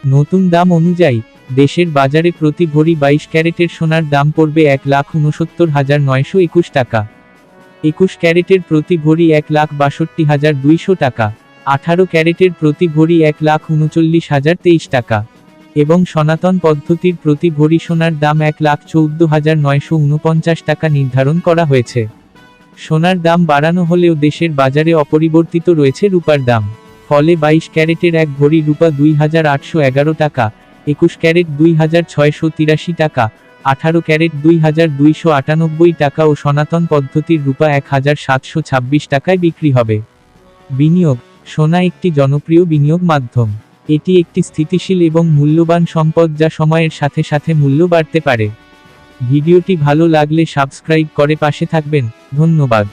নতুন দাম অনুযায়ী দেশের বাজারে প্রতি ভরি 22 ক্যারেটের সোনার দাম পড়বে 1,69,921 টাকা। 21 ক্যারেটের প্রতি ভরি 1,62,200 টাকা। 18 ক্যারেটের প্রতি ভরি 1,39,023 টাকা। এবং সনাতন পদ্ধতির প্রতি ভরি সোনার দাম 1,14,949 টাকা নির্ধারণ করা হয়েছে। সোনার দাম বাড়ানো হলেও দেশের বাজারে অপরিবর্তিত রয়েছে রূপার দাম। ফলে 22 ক্যারেটের এক ভরি রূপা 2,811 টাকা, 21 ক্যারেট 2,683 টাকা, 18 ক্যারেট 2,298 টাকা ও সনাতন পদ্ধতির রূপা 1,726 টাকায় বিক্রি হবে। বিনিয়োগ: সোনা একটি জনপ্রিয় বিনিয়োগ মাধ্যম। এটি একটি স্থিতিশীল এবং মূল্যবান সম্পদ যা সময়ের সাথে সাথে মূল্য বাড়তে পারে। ভিডিওটি ভালো লাগলে সাবস্ক্রাইব করে পাশে থাকবেন। ধন্যবাদ।